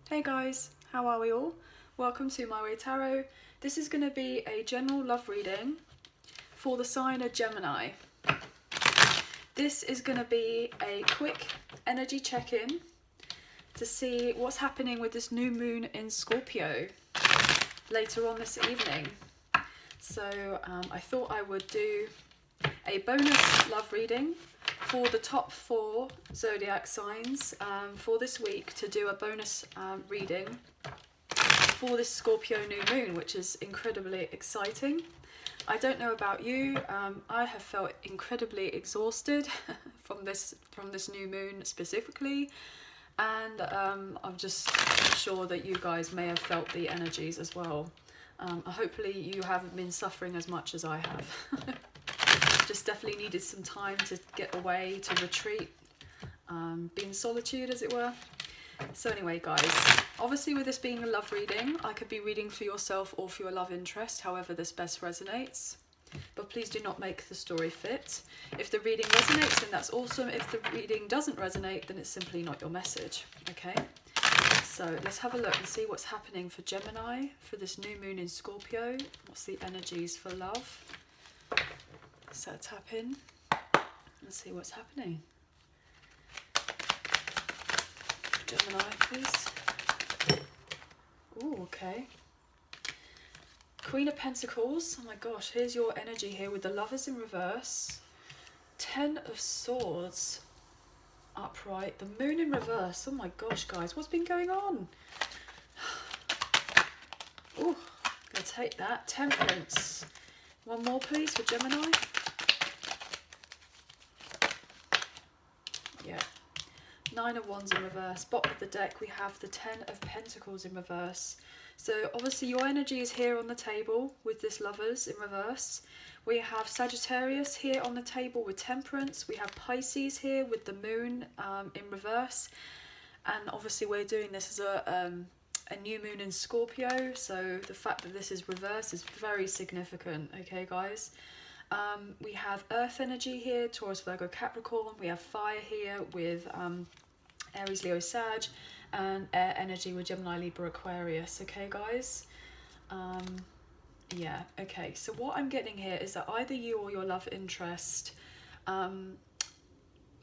Hey guys, how are we all? Welcome to My Way Tarot. This is going to be a general love reading for the sign of Gemini. This is going to be a quick energy check-in to see what's happening with this new moon in Scorpio later on this evening. So I thought I would do a bonus love reading for the top 4 zodiac signs for this week, to do a bonus reading for this Scorpio new moon, which is incredibly exciting. I don't know about you, I have felt incredibly exhausted from this new moon specifically, and I'm just sure that you guys may have felt the energies as well. Hopefully you haven't been suffering as much as I have. Just definitely needed some time to get away, to retreat, be in solitude as it were. So anyway guys, obviously with this being a love reading, I could be reading for yourself or for your love interest, however this best resonates. But please do not make the story fit. If the reading resonates, then that's awesome. If the reading doesn't resonate, then it's simply not your message, okay? So let's have a look and see what's happening for Gemini, for this new moon in Scorpio. What's the energies for love? So tap in and see what's happening. Gemini, please. Oh, okay. Queen of Pentacles. Oh my gosh, here's your energy here with the Lovers in reverse. 10 of Swords upright. The Moon in reverse. Oh my gosh, guys, what's been going on? Oh, gonna take that. Temperance. One more, please, for Gemini. Yeah. 9 of Wands in reverse. Bottom of the deck we have the 10 of Pentacles in reverse. So obviously your energy is here on the table with this Lovers in reverse. We have Sagittarius here on the table with Temperance. We have Pisces here with the Moon in reverse. And obviously we're doing this as a new moon in Scorpio. So the fact that this is reverse is very significant, okay guys? We have Earth energy here, Taurus, Virgo, Capricorn. We have fire here with Aries, Leo, Sag, and air energy with Gemini, Libra, Aquarius. Okay, guys? Yeah, okay. So what I'm getting here is that either you or your love interest,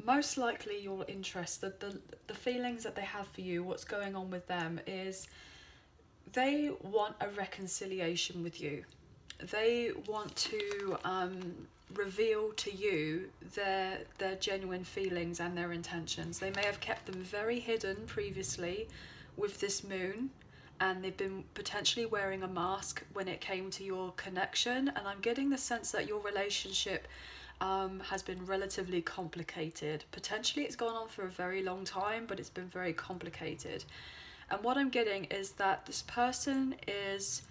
most likely your interest, the feelings that they have for you, what's going on with them is they want a reconciliation with you. They want to reveal to you their genuine feelings and their intentions. They may have kept them very hidden previously with this moon, and they've been potentially wearing a mask when it came to your connection. And I'm getting the sense that your relationship has been relatively complicated. Potentially it's gone on for a very long time, but it's been very complicated. And what I'm getting is that this person is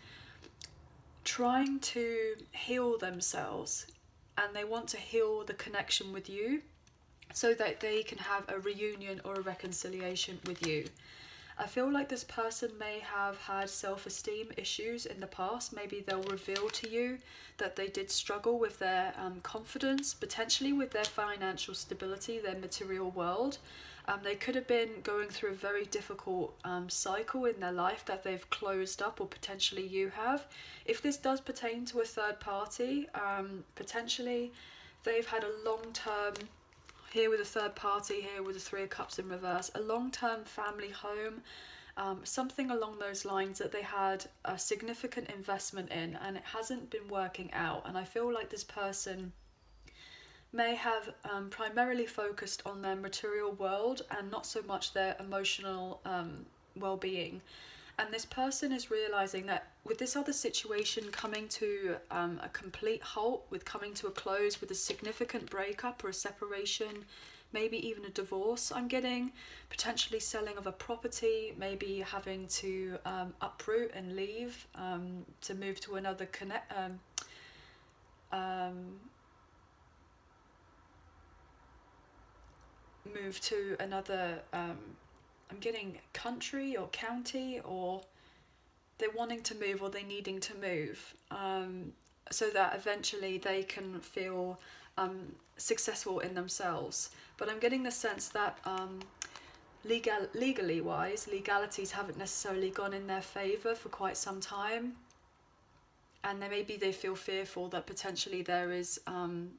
trying to heal themselves, and they want to heal the connection with you so that they can have a reunion or a reconciliation with you. I feel like this person may have had self-esteem issues in the past. Maybe they'll reveal to you that they did struggle with their confidence, potentially with their financial stability, their material world. They could have been going through a very difficult cycle in their life that they've closed up, or potentially you have. If this does pertain to a third party, potentially they've had a long-term, here with a third party, here with the 3 of Cups in reverse, a long-term family home, something along those lines that they had a significant investment in, and it hasn't been working out. And I feel like this person may have primarily focused on their material world and not so much their emotional well-being. And this person is realizing that with this other situation coming to a complete halt, with coming to a close, with a significant breakup or a separation, maybe even a divorce, I'm getting potentially selling of a property, maybe having to uproot and leave, to move to another move to another I'm getting country or county, or they're wanting to move, or they're needing to move, so that eventually they can feel successful in themselves. But I'm getting the sense that legalities haven't necessarily gone in their favour for quite some time, and maybe they feel fearful that potentially there is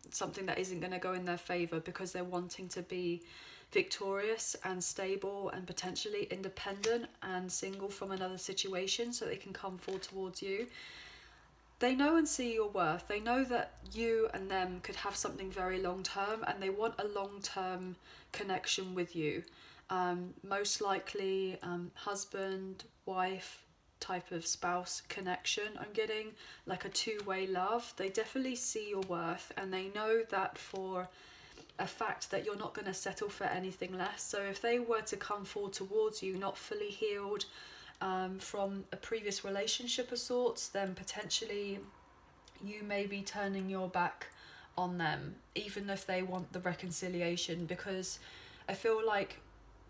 something that isn't going to go in their favour, because they're wanting to be victorious and stable and potentially independent and single from another situation, so they can come forward towards you. They know and see your worth. They know that you and them could have something very long term, and they want a long term connection with you. Most likely husband, wife type of spouse connection. I'm getting like a two-way love. They definitely see your worth, and they know that for a fact that you're not going to settle for anything less. So if they were to come forward towards you not fully healed from a previous relationship of sorts, then potentially you may be turning your back on them, even if they want the reconciliation, because I feel like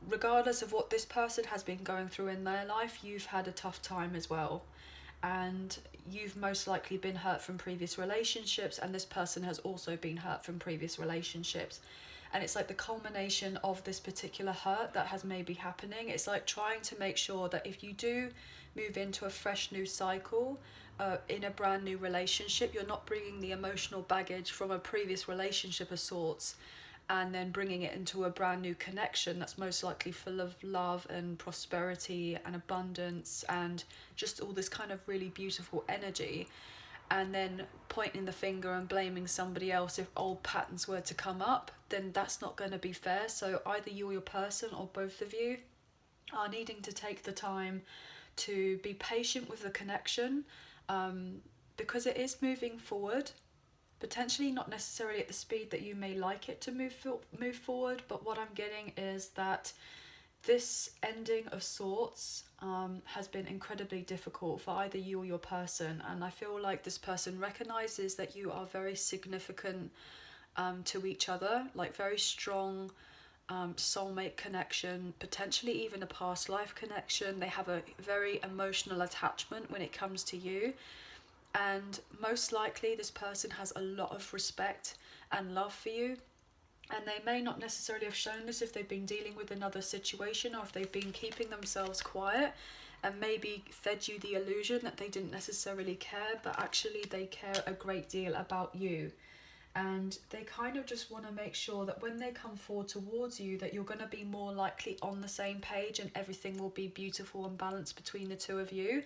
regardless of what this person has been going through in their life, you've had a tough time as well, and you've most likely been hurt from previous relationships, and this person has also been hurt from previous relationships. And it's like the culmination of this particular hurt that has maybe happening. It's like trying to make sure that if you do move into a fresh new cycle, in a brand new relationship, you're not bringing the emotional baggage from a previous relationship of sorts and then bringing it into a brand new connection that's most likely full of love and prosperity and abundance and just all this kind of really beautiful energy, and then pointing the finger and blaming somebody else if old patterns were to come up, then that's not going to be fair. So either you or your person, or both of you, are needing to take the time to be patient with the connection, because it is moving forward, potentially not necessarily at the speed that you may like it to move forward. But what I'm getting is that this ending of sorts has been incredibly difficult for either you or your person, and I feel like this person recognizes that you are very significant to each other, like very strong soulmate connection, potentially even a past life connection. They have a very emotional attachment when it comes to you, and most likely this person has a lot of respect and love for you. And they may not necessarily have shown this if they've been dealing with another situation, or if they've been keeping themselves quiet and maybe fed you the illusion that they didn't necessarily care, but actually they care a great deal about you. And they kind of just want to make sure that when they come forward towards you, that you're going to be more likely on the same page and everything will be beautiful and balanced between the two of you.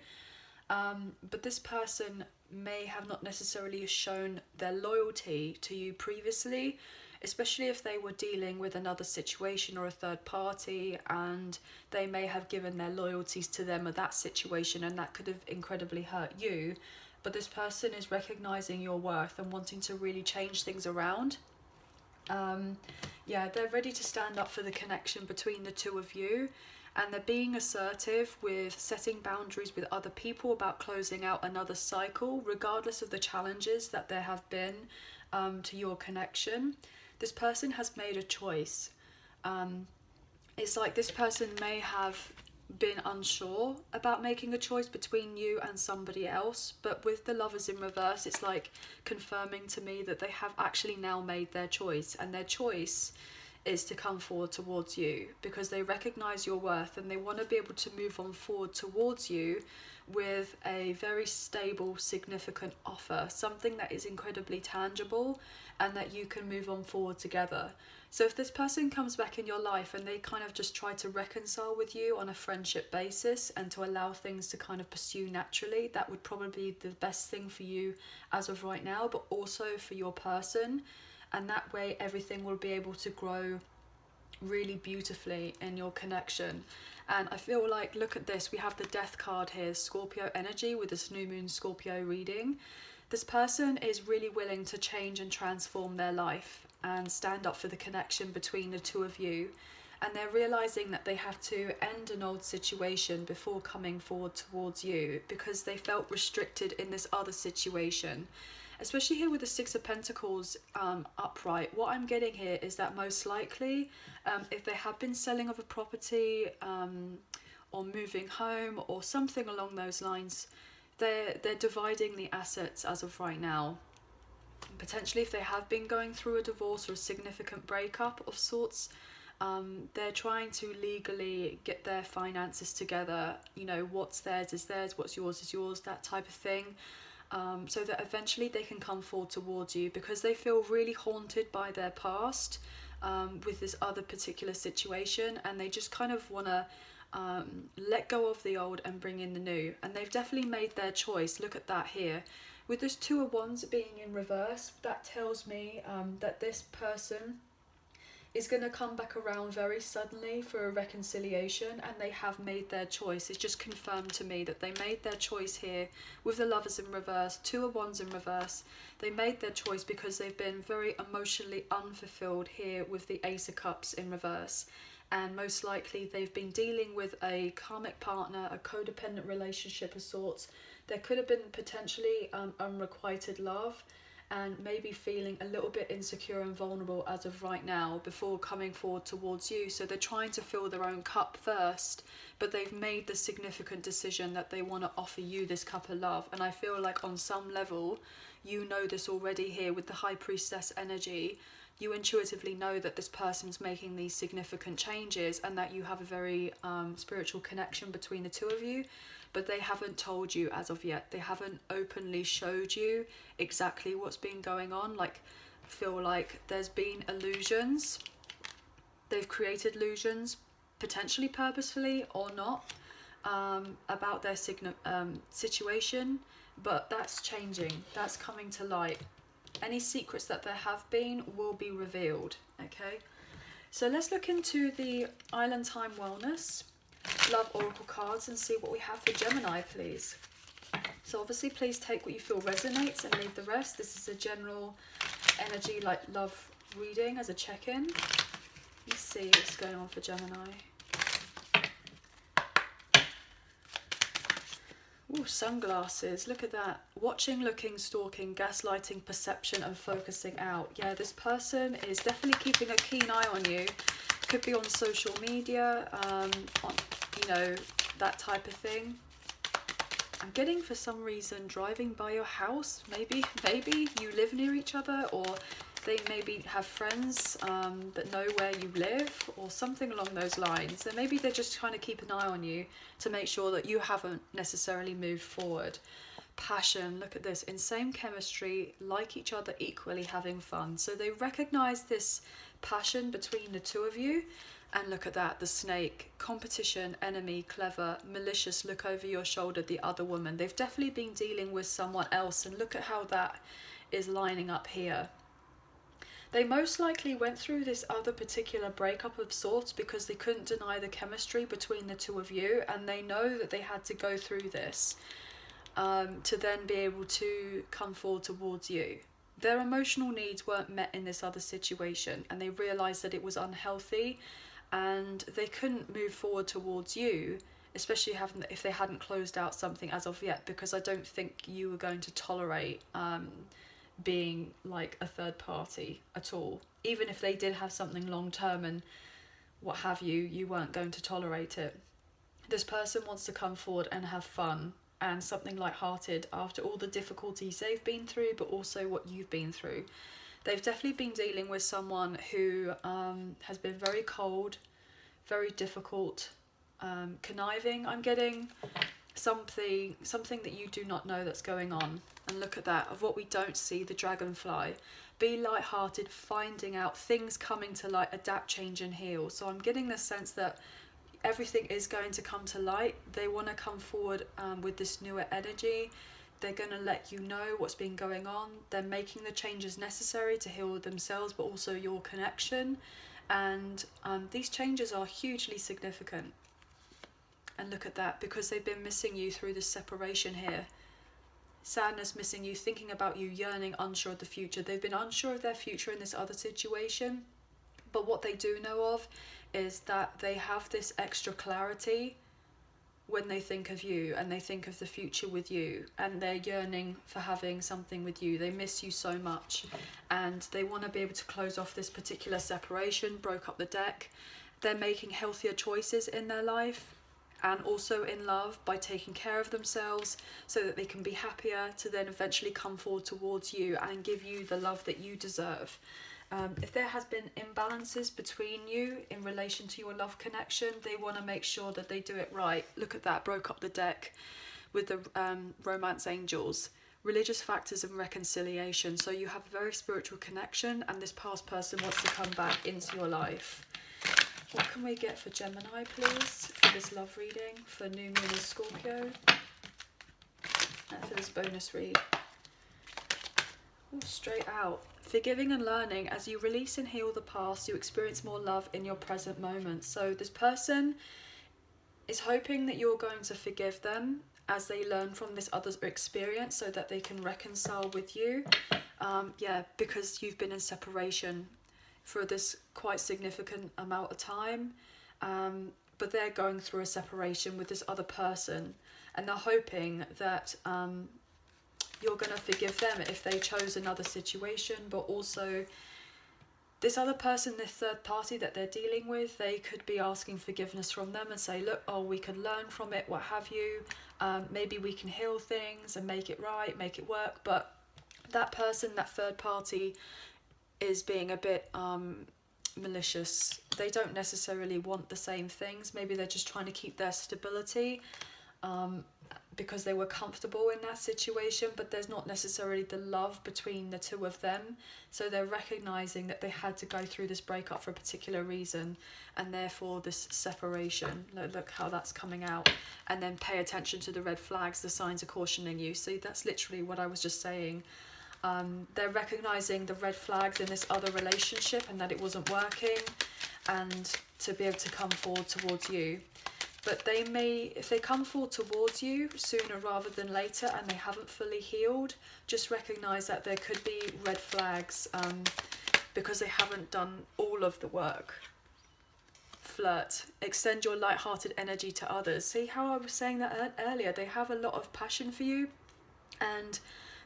But this person may have not necessarily shown their loyalty to you previously, especially if they were dealing with another situation or a third party, and they may have given their loyalties to them or that situation, and that could have incredibly hurt you. But this person is recognizing your worth and wanting to really change things around. They're ready to stand up for the connection between the two of you, and they're being assertive with setting boundaries with other people about closing out another cycle, regardless of the challenges that there have been to your connection. This person has made a choice. It's like this person may have been unsure about making a choice between you and somebody else, but with the Lovers in reverse, it's like confirming to me that they have actually now made their choice, and their choice is to come forward towards you because they recognize your worth, and they want to be able to move on forward towards you with a very stable, significant offer, something that is incredibly tangible and that you can move on forward together. So if this person comes back in your life and they kind of just try to reconcile with you on a friendship basis and to allow things to kind of pursue naturally, that would probably be the best thing for you as of right now, but also for your person. And that way everything will be able to grow really beautifully in your connection. And I feel like, look at this, we have the Death card here, Scorpio energy with this new moon Scorpio reading. This person is really willing to change and transform their life and stand up for the connection between the two of you. And they're realizing that they have to end an old situation before coming forward towards you because they felt restricted in this other situation. Especially here with the Six of Pentacles upright, what I'm getting here is that most likely if they have been selling of a property or moving home or something along those lines, they're dividing the assets as of right now. Potentially if they have been going through a divorce or a significant breakup of sorts, They're trying to legally get their finances together, you know, what's theirs is theirs, what's yours is yours, that type of thing. So that eventually they can come forward towards you, because they feel really haunted by their past with this other particular situation, and they just kind of want to let go of the old and bring in the new. And they've definitely made their choice. Look at that here. With this Two of Wands being in reverse, that tells me that this person is going to come back around very suddenly for a reconciliation, and they have made their choice. It's just confirmed to me that they made their choice here with the Lovers in reverse, Two of Wands in reverse. They made their choice because they've been very emotionally unfulfilled here with the Ace of Cups in reverse. And most likely they've been dealing with a karmic partner, a codependent relationship of sorts. There could have been potentially unrequited love, and maybe feeling a little bit insecure and vulnerable as of right now before coming forward towards you. So they're trying to fill their own cup first, but they've made the significant decision that they want to offer you this cup of love. And I feel like on some level, you know this already here with the High Priestess energy. You intuitively know that this person's making these significant changes, and that you have a very spiritual connection between the two of you. But they haven't told you as of yet. They haven't openly showed you exactly what's been going on. Like, I feel like there's been illusions. They've created illusions, potentially purposefully or not, about their situation. But that's changing. That's coming to light. Any secrets that there have been will be revealed. Okay. So let's look into the Island Time Wellness Love Oracle cards and see what we have for Gemini, please. So obviously, please take what you feel resonates and leave the rest. This is a general energy, like love reading as a check-in. Let's see what's going on for Gemini. Ooh, sunglasses. Look at that. Watching, looking, stalking, gaslighting, perception, and focusing out. Yeah, this person is definitely keeping a keen eye on you. Could be on social media, on, you know, that type of thing. I'm getting, for some reason, driving by your house. Maybe you live near each other, or they maybe have friends that know where you live, or something along those lines. So maybe they're just trying to keep an eye on you to make sure that you haven't necessarily moved forward. Passion, look at this. Insane chemistry, like each other equally, having fun. So they recognize this passion between the two of you. And look at that, the snake, competition, enemy, clever, malicious, look over your shoulder, the other woman. They've definitely been dealing with someone else, and look at how that is lining up here. They most likely went through this other particular breakup of sorts because they couldn't deny the chemistry between the two of you, and they know that they had to go through this to then be able to come forward towards you. Their emotional needs weren't met in this other situation, and they realised that it was unhealthy, and they couldn't move forward towards you, especially if they hadn't closed out something as of yet, because I don't think you were going to tolerate being like a third party at all. Even if they did have something long term and what have you, you weren't going to tolerate it. This person wants to come forward and have fun and something lighthearted after all the difficulties they've been through, but also what you've been through. They've definitely been dealing with someone who has been very cold, very difficult, conniving. I'm getting something that you do not know that's going on. And look at that, of what we don't see, the dragonfly. Be lighthearted, finding out things coming to light, adapt, change and heal. So I'm getting the sense that everything is going to come to light. They want to come forward with this newer energy. They're going to let you know what's been going on. They're making the changes necessary to heal themselves, but also your connection. And these changes are hugely significant. And look at that, because they've been missing you through this separation here. Sadness, missing you, thinking about you, yearning, unsure of the future. They've been unsure of their future in this other situation. But what they do know of is that they have this extra clarity when they think of you, and they think of the future with you, and they're yearning for having something with you. They miss you so much, and they want to be able to close off this particular separation, broke up the deck. They're making healthier choices in their life and also in love by taking care of themselves so that they can be happier to then eventually come forward towards you and give you the love that you deserve. If there has been imbalances between you in relation to your love connection, they want to make sure that they do it right. Look at that, broke up the deck with the romance angels. Religious factors and reconciliation. So you have a very spiritual connection, and this past person wants to come back into your life. What can we get for Gemini, please, for this love reading, for New Moon in Scorpio, and for this bonus read? Ooh, straight out. Forgiving and learning. As you release and heal the past, you experience more love in your present moment. So this person is hoping that you're going to forgive them as they learn from this other experience so that they can reconcile with you. Yeah, because you've been in separation for this quite significant amount of time. But they're going through a separation with this other person, and they're hoping that you're going to forgive them if they chose another situation. But also this other person, this third party that they're dealing with, they could be asking forgiveness from them and say, look, oh, we could learn from it, what have you. Maybe we can heal things and make it right, make it work. But that person, that third party, is being a bit malicious. They don't necessarily want the same things. Maybe they're just trying to keep their stability because they were comfortable in that situation, but there's not necessarily the love between the two of them. So they're recognizing that they had to go through this breakup for a particular reason, and therefore this separation. Look how that's coming out. And then pay attention to the red flags, the signs are cautioning you. So that's literally what I was just saying. They're recognizing the red flags in this other relationship and that it wasn't working, and to be able to come forward towards you. But they may, if they come forward towards you sooner rather than later and they haven't fully healed, just recognize that there could be red flags because they haven't done all of the work. Flirt. Extend your light-hearted energy to others. See how I was saying that earlier? They have a lot of passion for you, and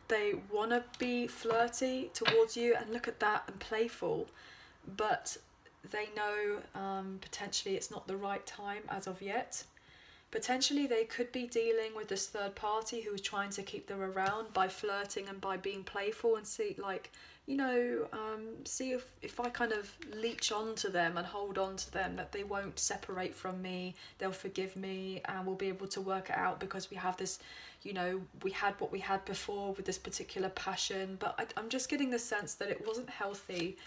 they want to be flirty towards you, and look at that, and playful. But they know potentially it's not the right time as of yet. Potentially they could be dealing with this third party who is trying to keep them around by flirting and by being playful, and see, like, you know, see if I kind of leech on to them and hold on to them, that they won't separate from me, they'll forgive me, and we'll be able to work it out because we have this, you know, we had what we had before with this particular passion. But I'm just getting the sense that it wasn't healthy,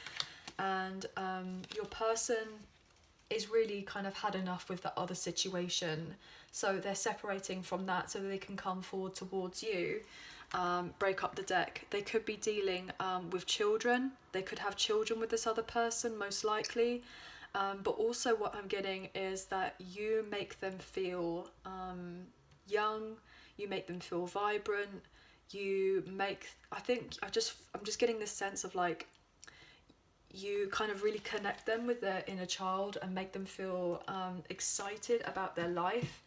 and your person is really kind of had enough with the other situation, so they're separating from that so that they can come forward towards you. Break up the deck. They could be dealing with children. They could have children with this other person, most likely. But also what I'm getting is that you make them feel young, you make them feel vibrant, you make, I'm just getting this sense of like, you kind of really connect them with their inner child and make them feel excited about their life,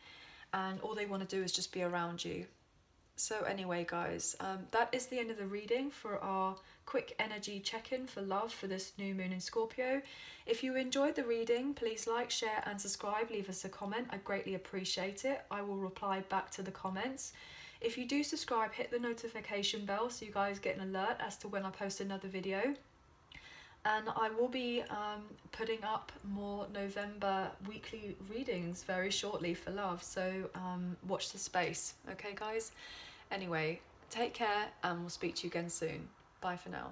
and all they want to do is just be around you. So anyway, guys, that is the end of the reading for our quick energy check-in for love for this new moon in Scorpio. If you enjoyed the reading, please like, share and subscribe. Leave us a comment. I greatly appreciate it. I will reply back to the comments. If you do subscribe, hit the notification bell so you guys get an alert as to when I post another video. And I will be putting up more November weekly readings very shortly for love. So watch the space. Okay, guys? Anyway, take care, and we'll speak to you again soon. Bye for now.